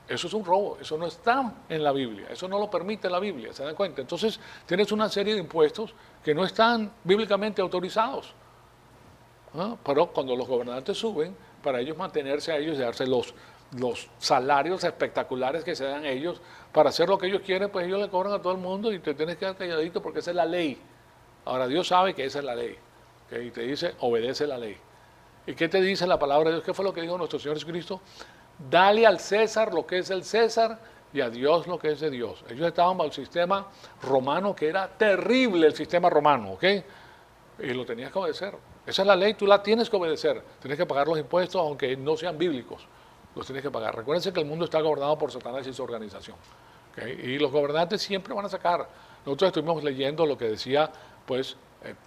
eso es un robo, eso no está en la Biblia, eso no lo permite la Biblia, ¿se dan cuenta? Entonces tienes una serie de impuestos que no están bíblicamente autorizados. Pero cuando los gobernantes suben, para ellos mantenerse a ellos y darse los salarios espectaculares que se dan ellos, para hacer lo que ellos quieren, pues ellos le cobran a todo el mundo y te tienes que quedar calladito porque esa es la ley. Ahora Dios sabe que esa es la ley, ¿okay? Y te dice, obedece la ley. ¿Y qué te dice la palabra de Dios? ¿Qué fue lo que dijo nuestro Señor Jesucristo? Dale al César lo que es del César y a Dios lo que es de Dios. Ellos estaban bajo el sistema romano, que era terrible el sistema romano, ¿ok? Y lo tenías que obedecer. Esa es la ley, tú la tienes que obedecer. Tienes que pagar los impuestos, aunque no sean bíblicos. Los tienes que pagar. Recuérdense que el mundo está gobernado por Satanás y su organización, ¿okay? Y los gobernantes siempre van a sacar. Nosotros estuvimos leyendo lo que decía, pues,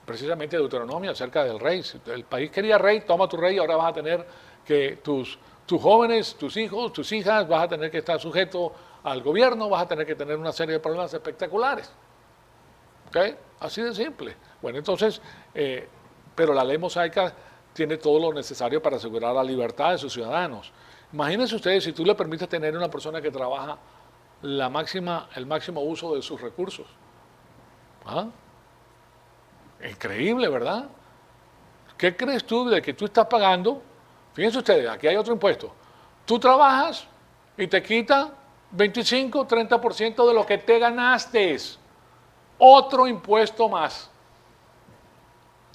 precisamente Deuteronomio acerca del rey. Si el país quería rey, toma tu rey y ahora vas a tener que tus jóvenes, tus hijos, tus hijas, vas a tener que estar sujeto al gobierno, vas a tener que tener una serie de problemas espectaculares. ¿Okay? Así de simple. Bueno, entonces, pero la ley mosaica tiene todo lo necesario para asegurar la libertad de sus ciudadanos. Imagínense ustedes si tú le permites tener a una persona que trabaja el máximo uso de sus recursos. ¿Ah? Increíble, ¿verdad? ¿Qué crees tú de que tú estás pagando? Fíjense ustedes, aquí hay otro impuesto. Tú trabajas y te quita 25, 30% de lo que te ganaste. Otro impuesto más.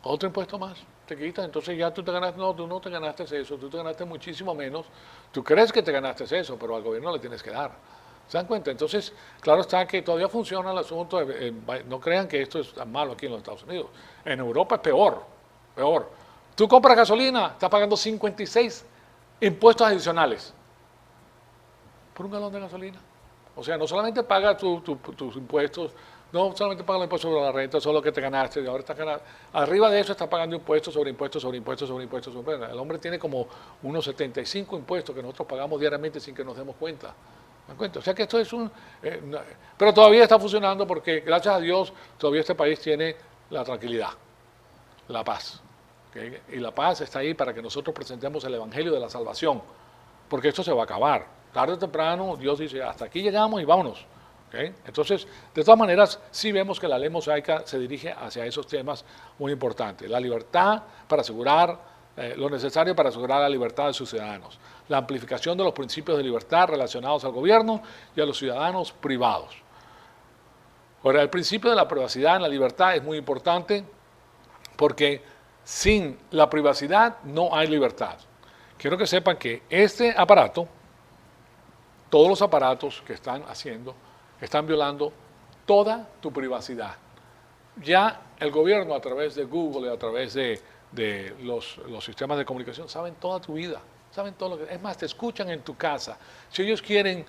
Otro impuesto más. Te quita, entonces ya tú te ganaste, no, tú no te ganaste eso, tú te ganaste muchísimo menos. Tú crees que te ganaste eso, pero al gobierno le tienes que dar. ¿Se dan cuenta? Entonces, claro está que todavía funciona el asunto. No crean que esto es tan malo aquí en los Estados Unidos. En Europa es peor, peor. Tú compras gasolina, estás pagando 56 impuestos adicionales por un galón de gasolina. O sea, no solamente pagas tus impuestos, no solamente pagas los impuestos sobre la renta, solo lo que te ganaste, y ahora estás ganando. Arriba de eso estás pagando impuestos sobre impuestos, sobre impuestos, sobre impuestos, sobre impuestos. El hombre tiene como unos 75 impuestos que nosotros pagamos diariamente sin que nos demos cuenta. ¿Me dan cuenta? O sea que esto es pero todavía está funcionando porque, gracias a Dios, todavía este país tiene la tranquilidad, la paz. ¿Okay? Y la paz está ahí para que nosotros presentemos el Evangelio de la salvación, porque esto se va a acabar. Tarde o temprano, Dios dice, hasta aquí llegamos y vámonos. ¿Okay? Entonces, de todas maneras, sí vemos que la ley mosaica se dirige hacia esos temas muy importantes. La libertad para asegurar lo necesario para asegurar la libertad de sus ciudadanos. La amplificación de los principios de libertad relacionados al gobierno y a los ciudadanos privados. Ahora, el principio de la privacidad en la libertad es muy importante porque sin la privacidad no hay libertad. Quiero que sepan que este aparato, todos los aparatos que están haciendo, están violando toda tu privacidad. Ya el gobierno a través de Google y a través de los sistemas de comunicación saben toda tu vida, saben todo lo que... Es más, te escuchan en tu casa. Si ellos quieren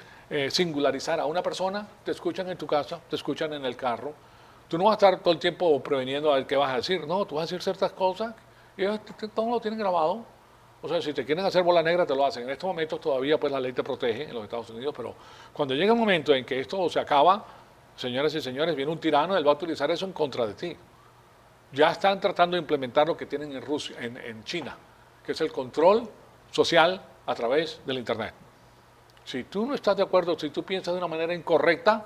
singularizar a una persona, te escuchan en tu casa, te escuchan en el carro. Tú no vas a estar todo el tiempo preveniendo a ver qué vas a decir. No, tú vas a decir ciertas cosas y ellos todo lo tienen grabado. O sea, si te quieren hacer bola negra, te lo hacen. En estos momentos todavía pues la ley te protege en los Estados Unidos, pero cuando llega un momento en que esto se acaba, señoras y señores, viene un tirano, él va a utilizar eso en contra de ti. Ya están tratando de implementar lo que tienen en Rusia, en China, que es el control social a través del Internet. Si tú no estás de acuerdo, si tú piensas de una manera incorrecta,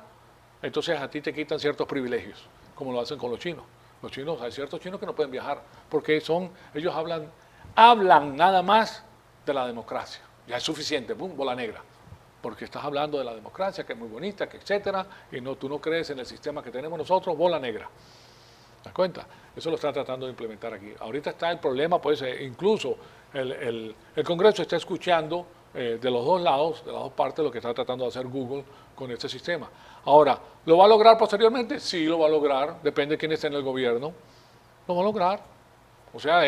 entonces a ti te quitan ciertos privilegios, como lo hacen con los chinos. Los chinos, hay ciertos chinos que no pueden viajar, porque ellos hablan nada más de la democracia. Ya es suficiente, ¡pum!, bola negra. Porque estás hablando de la democracia, que es muy bonita, que etcétera, y tú no crees en el sistema que tenemos nosotros, bola negra. ¿Te das cuenta? Eso lo están tratando de implementar aquí. Ahorita está el problema, pues incluso el Congreso está escuchando de los dos lados, de las dos partes, lo que está tratando de hacer Google con este sistema. Ahora, ¿lo va a lograr posteriormente? Sí, lo va a lograr, depende de quién esté en el gobierno. Lo va a lograr. O sea,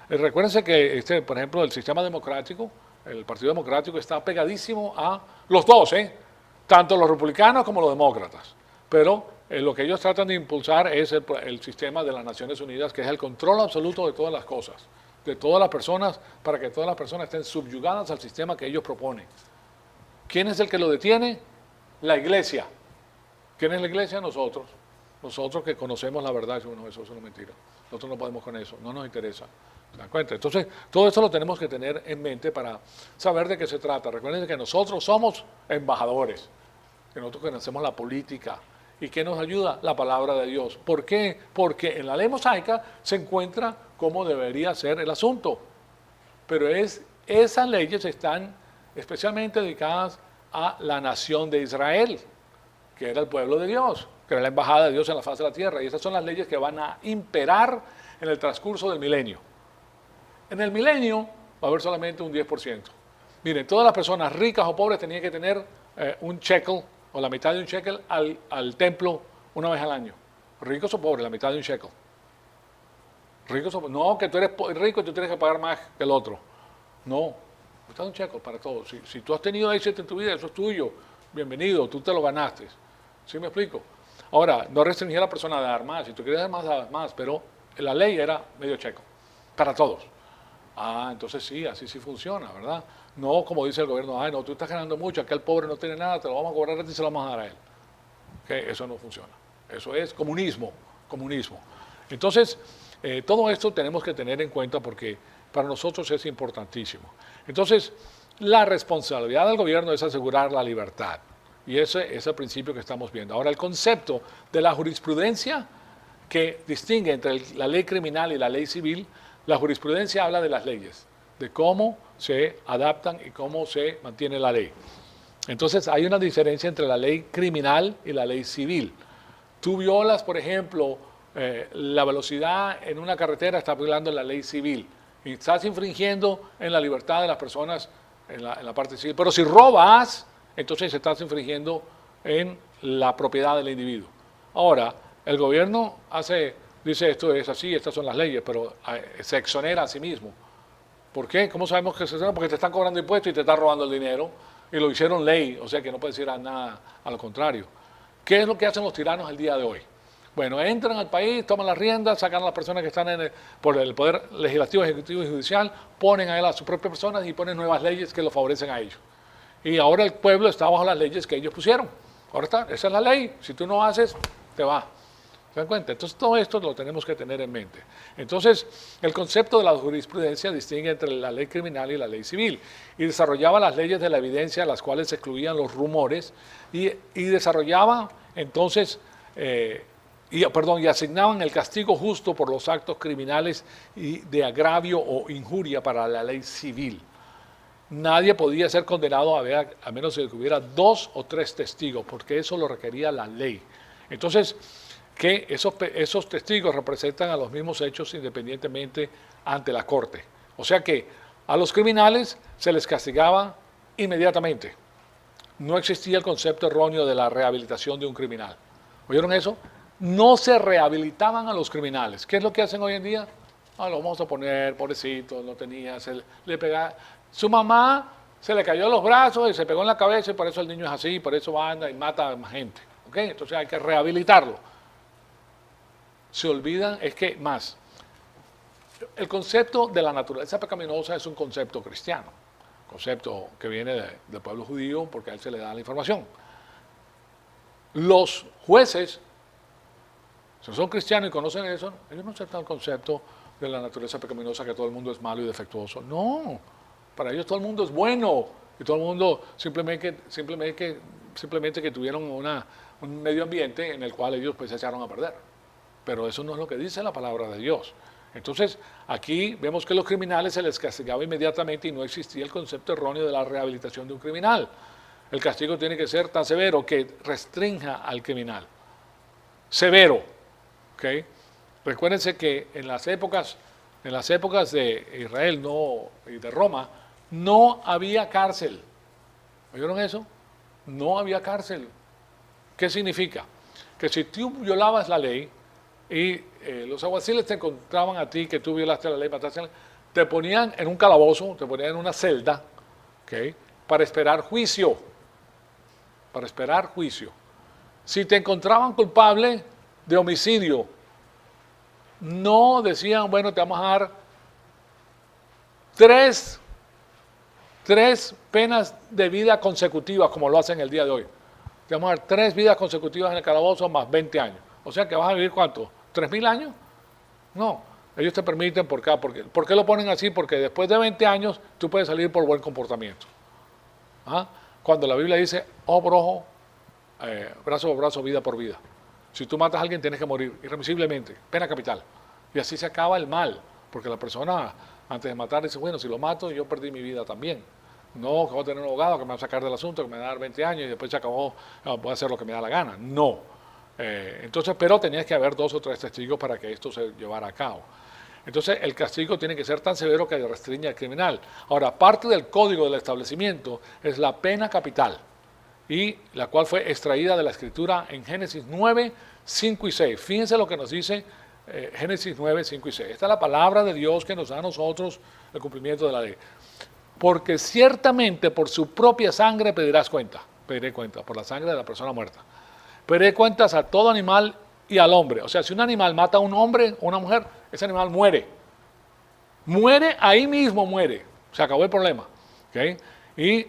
recuérdense que, por ejemplo, el sistema democrático, el Partido Democrático está pegadísimo a los dos, tanto los republicanos como los demócratas. Pero lo que ellos tratan de impulsar es el sistema de las Naciones Unidas, que es el control absoluto de todas las cosas, de todas las personas, para que todas las personas estén subyugadas al sistema que ellos proponen. ¿Quién es el que lo detiene? La Iglesia. ¿Quién es la Iglesia? Nosotros. Nosotros que conocemos la verdad, no, eso es una mentira. Nosotros no podemos con eso, no nos interesa. ¿Se dan cuenta? Entonces, todo eso lo tenemos que tener en mente para saber de qué se trata. Recuerden que nosotros somos embajadores, que nosotros conocemos la política. ¿Y qué nos ayuda? La palabra de Dios. ¿Por qué? Porque en la ley mosaica se encuentra cómo debería ser el asunto. Pero esas leyes están especialmente dedicadas a la nación de Israel, que era el pueblo de Dios, que era la embajada de Dios en la faz de la tierra. Y esas son las leyes que van a imperar en el transcurso del milenio. En el milenio va a haber solamente un 10%. Miren, todas las personas ricas o pobres tenían que tener un shekel o la mitad de un shekel al templo una vez al año. Ricos o pobres, la mitad de un shekel. Ricos o pobres. No, que tú eres rico y tú tienes que pagar más que el otro. No, mitad de un shekel para todos. Si tú has tenido éxito en tu vida, eso es tuyo. Bienvenido, tú te lo ganaste. ¿Sí me explico? Ahora, no restringir a la persona a dar más. Si tú quieres dar más, das más. Pero la ley era medio shekel para todos. Ah, entonces sí, así sí funciona, ¿verdad? No como dice el gobierno, ay, no, tú estás ganando mucho, aquel pobre no tiene nada, te lo vamos a cobrar a ti y se lo vamos a dar a él. ¿Okay? Eso no funciona. Eso es comunismo. Entonces, todo esto tenemos que tener en cuenta porque para nosotros es importantísimo. Entonces, la responsabilidad del gobierno es asegurar la libertad. Y ese es el principio que estamos viendo. Ahora, el concepto de la jurisprudencia que distingue entre la ley criminal y la ley civil, la jurisprudencia habla de las leyes, de cómo se adaptan y cómo se mantiene la ley. Entonces hay una diferencia entre la ley criminal y la ley civil. Tú violas, por ejemplo, la velocidad en una carretera, estás violando la ley civil. Y estás infringiendo en la libertad de las personas en la parte civil. Pero si robas, entonces estás infringiendo en la propiedad del individuo. Ahora, el gobierno dice esto es así, estas son las leyes, pero se exonera a sí mismo. ¿Por qué? ¿Cómo sabemos que se exonera? Porque te están cobrando impuestos y te están robando el dinero y lo hicieron ley, o sea que no puede decir nada a lo contrario. ¿Qué es lo que hacen los tiranos el día de hoy? Bueno, entran al país, toman las riendas, sacan a las personas que están por el poder legislativo, ejecutivo y judicial, ponen a él a sus propias personas y ponen nuevas leyes que lo favorecen a ellos. Y ahora el pueblo está bajo las leyes que ellos pusieron. Ahora está, esa es la ley. Si tú no haces, te va. ¿Se dan cuenta? Entonces todo esto lo tenemos que tener en mente. Entonces el concepto de la jurisprudencia distingue entre la ley criminal y la ley civil y desarrollaba las leyes de la evidencia, las cuales excluían los rumores y desarrollaba entonces y asignaban el castigo justo por los actos criminales y de agravio o injuria para la ley civil. Nadie podía ser condenado a menos de que hubiera 2 o 3 testigos, porque eso lo requería la ley. Entonces, que esos testigos representan a los mismos hechos independientemente ante la corte. O sea que a los criminales se les castigaba inmediatamente. No existía el concepto erróneo de la rehabilitación de un criminal. ¿Oyeron eso? No se rehabilitaban a los criminales. ¿Qué es lo que hacen hoy en día? Lo vamos a poner, pobrecito, no tenía, le pegaba. Su mamá se le cayó los brazos y se pegó en la cabeza y por eso el niño es así, por eso anda y mata a más gente. ¿Okay? Entonces hay que rehabilitarlo. Se olvidan, es que más, el concepto de la naturaleza pecaminosa es un concepto cristiano, concepto que viene del pueblo judío porque a él se le da la información. Los jueces, si son cristianos y conocen eso, ellos no aceptan el concepto de la naturaleza pecaminosa, que todo el mundo es malo y defectuoso. No, para ellos todo el mundo es bueno y todo el mundo simplemente que tuvieron un medio ambiente en el cual ellos pues se echaron a perder. Pero eso no es lo que dice la palabra de Dios. Entonces, aquí vemos que a los criminales se les castigaba inmediatamente y no existía el concepto erróneo de la rehabilitación de un criminal. El castigo tiene que ser tan severo que restrinja al criminal. Severo. ¿Okay? Recuérdense que en las épocas de Israel y de Roma no había cárcel. ¿Oyeron eso? No había cárcel. ¿Qué significa? Que si tú violabas la ley, y los alguaciles te encontraban a ti que tú violaste la ley, mataste, te ponían en un calabozo, te ponían en una celda, ¿okay? Para esperar juicio. Para esperar juicio. Si te encontraban culpable de homicidio, no decían, bueno, te vamos a dar tres penas de vida consecutivas, como lo hacen el día de hoy. Te vamos a dar 3 vidas consecutivas en el calabozo más 20 años. O sea que vas a vivir ¿cuánto? ¿3.000 años? No, ellos te permiten por qué. ¿Por qué lo ponen así? Porque después de 20 años tú puedes salir por buen comportamiento. ¿Ah? Cuando la Biblia dice ojo por ojo, brazo por brazo, vida por vida. Si tú matas a alguien tienes que morir irremisiblemente, pena capital. Y así se acaba el mal, porque la persona antes de matar dice, bueno, si lo mato yo perdí mi vida también. No, que voy a tener un abogado que me va a sacar del asunto, que me va a dar 20 años y después se acabó, voy a hacer lo que me da la gana. No. Entonces, pero tenías que haber 2 o 3 testigos para que esto se llevara a cabo. Entonces, el castigo tiene que ser tan severo que restringe al criminal. Ahora, parte del código del establecimiento es la pena capital, y la cual fue extraída de la Escritura en Génesis 9, 5 y 6. Fíjense lo que nos dice Génesis 9, 5 y 6. Esta es la palabra de Dios que nos da a nosotros el cumplimiento de la ley. Porque ciertamente por su propia sangre pediré cuenta, por la sangre de la persona muerta. Pediré cuentas a todo animal y al hombre. O sea, si un animal mata a un hombre o una mujer, ese animal muere. Muere, ahí mismo muere. Se acabó el problema. ¿Okay?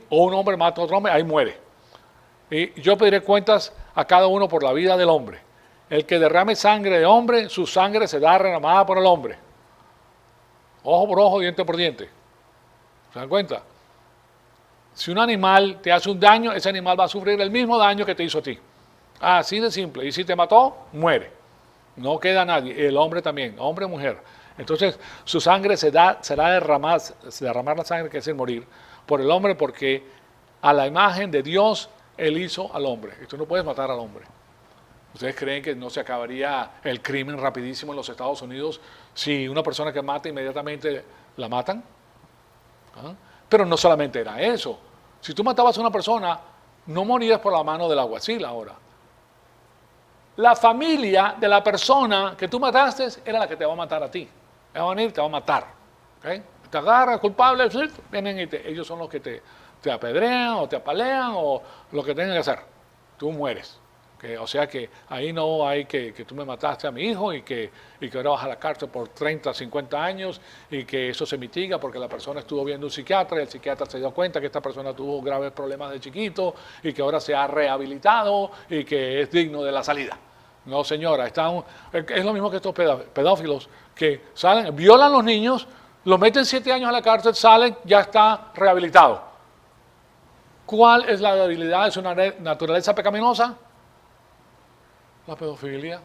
O un hombre mata a otro hombre, ahí muere. Y yo pediré cuentas a cada uno por la vida del hombre. El que derrame sangre de hombre, su sangre será derramada por el hombre. Ojo por ojo, diente por diente. ¿Se dan cuenta? Si un animal te hace un daño, ese animal va a sufrir el mismo daño que te hizo a ti. Así de simple. Y si te mató, muere. No queda nadie. El hombre también, hombre o mujer. Entonces, su sangre será derramar la sangre, que es el morir, por el hombre, porque a la imagen de Dios Él hizo al hombre. Y tú no puedes matar al hombre. ¿Ustedes creen que no se acabaría el crimen rapidísimo en los Estados Unidos si una persona que mata inmediatamente la matan? ¿Ah? Pero no solamente era eso. Si tú matabas a una persona, no morías por la mano del alguacil ahora. La familia de la persona que tú mataste era la que te va a matar a ti. Va a venir, te va a matar. ¿Okay? Te agarran, culpable, vienen y ellos son los que te apedrean o te apalean o lo que tengan que hacer. Tú mueres. O sea que ahí no hay que tú me mataste a mi hijo y que ahora vas a la cárcel por 30, 50 años y que eso se mitiga porque la persona estuvo viendo un psiquiatra y el psiquiatra se dio cuenta que esta persona tuvo graves problemas de chiquito y que ahora se ha rehabilitado y que es digno de la salida. No, señora, es lo mismo que estos pedófilos que salen, violan a los niños, los meten 7 años a la cárcel, salen, ya está rehabilitado. ¿Cuál es la debilidad de su naturaleza pecaminosa? La pedofilia.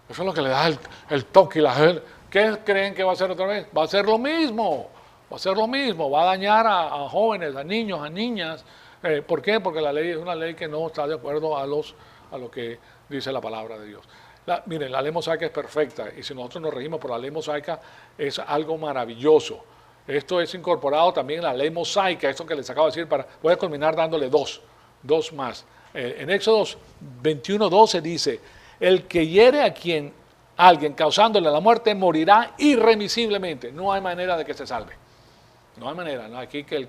Eso es lo que le da el toque y la gente. ¿Qué creen que va a hacer otra vez? Va a hacer lo mismo. Va a hacer lo mismo. Va a dañar a jóvenes, a niños, a niñas. ¿Por qué? Porque la ley es una ley que no está de acuerdo a lo que dice la palabra de Dios. Miren, la ley mosaica es perfecta y si nosotros nos regimos por la ley mosaica es algo maravilloso. Esto es incorporado también en la ley mosaica, esto que les acabo de decir, voy a culminar dándole dos más. En Éxodos 21:12 dice, el que hiere a alguien causándole la muerte morirá irremisiblemente. No hay manera de que se salve. No hay manera. ¿No? Aquí que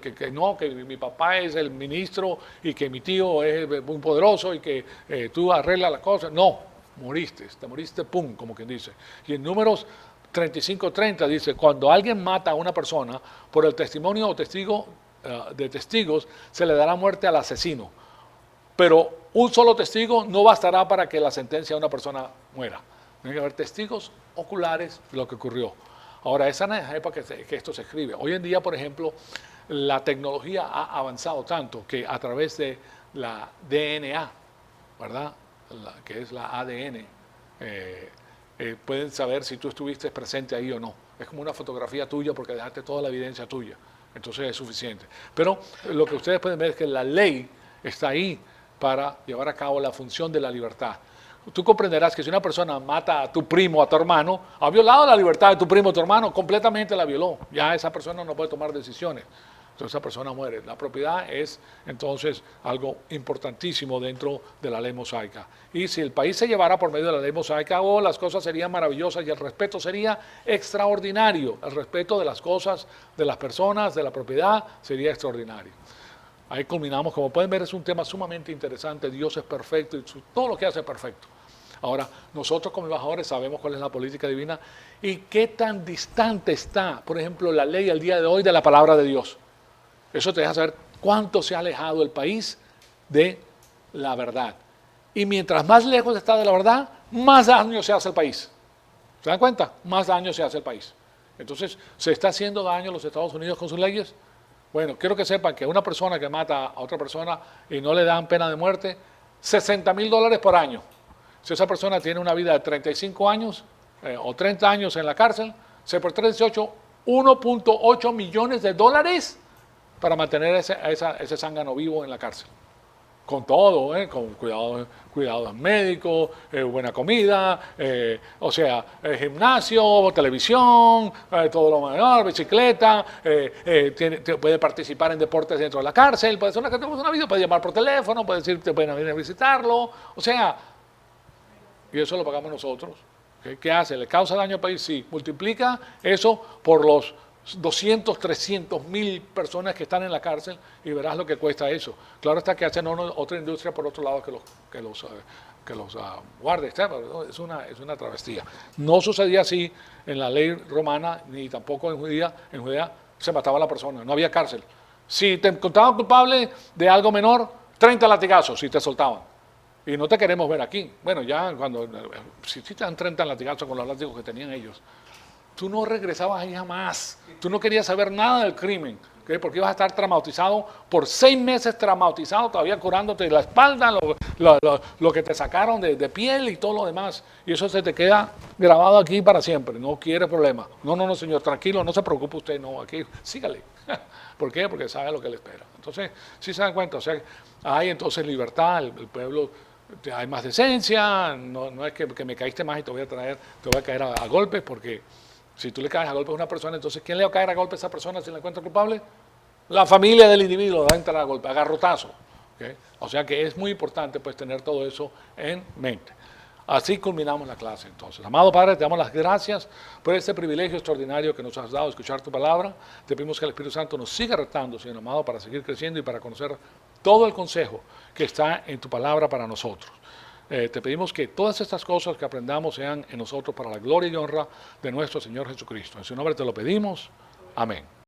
mi papá es el ministro y que mi tío es muy poderoso y que tú arreglas las cosas. No, te moriste, pum, como quien dice. Y en Números 35:30 dice, cuando alguien mata a una persona por el testimonio o de testigos, se le dará muerte al asesino. Pero un solo testigo no bastará para que la sentencia de una persona muera. Tiene que haber testigos oculares de lo que ocurrió. Ahora, esa no es la época que esto se escribe. Hoy en día, por ejemplo, la tecnología ha avanzado tanto que a través de la DNA, ¿verdad? Que es la ADN, pueden saber si tú estuviste presente ahí o no. Es como una fotografía tuya porque dejaste toda la evidencia tuya. Entonces es suficiente. Pero lo que ustedes pueden ver es que la ley está ahí para llevar a cabo la función de la libertad. Tú comprenderás que si una persona mata a tu primo, a tu hermano, ha violado la libertad de tu primo o tu hermano, completamente la violó. Ya esa persona no puede tomar decisiones. Entonces esa persona muere. La propiedad es entonces algo importantísimo dentro de la ley mosaica. Y si el país se llevara por medio de la ley mosaica, las cosas serían maravillosas y el respeto sería extraordinario. El respeto de las cosas, de las personas, de la propiedad, sería extraordinario. Ahí culminamos. Como pueden ver, es un tema sumamente interesante. Dios es perfecto y todo lo que hace es perfecto. Ahora, nosotros como embajadores sabemos cuál es la política divina y qué tan distante está, por ejemplo, la ley al día de hoy de la palabra de Dios. Eso te deja saber cuánto se ha alejado el país de la verdad. Y mientras más lejos está de la verdad, más daño se hace al país. ¿Se dan cuenta? Más daño se hace al país. Entonces, ¿se está haciendo daño a los Estados Unidos con sus leyes? Bueno, quiero que sepan que una persona que mata a otra persona y no le dan pena de muerte, $60,000 por año. Si esa persona tiene una vida de 35 años o 30 años en la cárcel, se por 38, $1.8 millones para mantener ese zángano vivo en la cárcel. Con todo, con cuidados médicos, buena comida, gimnasio, televisión, todo lo mejor, bicicleta, puede participar en deportes dentro de la cárcel, puede ser una que tenemos una vida, puede llamar por teléfono, puede decir, te pueden venir a visitarlo, y eso lo pagamos nosotros. ¿Qué hace? ¿Le causa daño al país? Sí. Multiplica eso por los 200, 300 mil personas que están en la cárcel y verás lo que cuesta eso. Claro está que hacen otra industria por otro lado que los guarde. Es una travestía. No sucedía así en la ley romana ni tampoco en Judea. En Judea se mataba a la persona, no había cárcel. Si te encontraban culpable de algo menor, 30 latigazos y te soltaban. Y no te queremos ver aquí. Bueno, ya si te dan 30 latigazos con los látigos que tenían ellos, tú no regresabas ahí jamás. Tú no querías saber nada del crimen, ¿okay? Porque ibas a estar traumatizado por 6 meses, traumatizado, todavía curándote la espalda, lo que te sacaron de piel y todo lo demás. Y eso se te queda grabado aquí para siempre. No quiere problema. No, señor, tranquilo, no se preocupe usted, no, aquí, sígale. ¿Por qué? Porque sabe lo que le espera. Entonces, sí se dan cuenta, hay entonces libertad, el pueblo, hay más decencia, no es que me caíste más y te voy a caer a golpes, porque si tú le caes a golpes a una persona, entonces ¿quién le va a caer a golpes a esa persona si la encuentra culpable? La familia del individuo va a entrar a golpe, a garrotazo. ¿Okay? O sea que es muy importante pues tener todo eso en mente. Así culminamos la clase entonces. Amado Padre, te damos las gracias por este privilegio extraordinario que nos has dado de escuchar tu palabra. Te pedimos que el Espíritu Santo nos siga retando, Señor amado, para seguir creciendo y para conocer todo el consejo que está en tu palabra para nosotros. Te pedimos que todas estas cosas que aprendamos sean en nosotros para la gloria y honra de nuestro Señor Jesucristo. En su nombre te lo pedimos. Amén.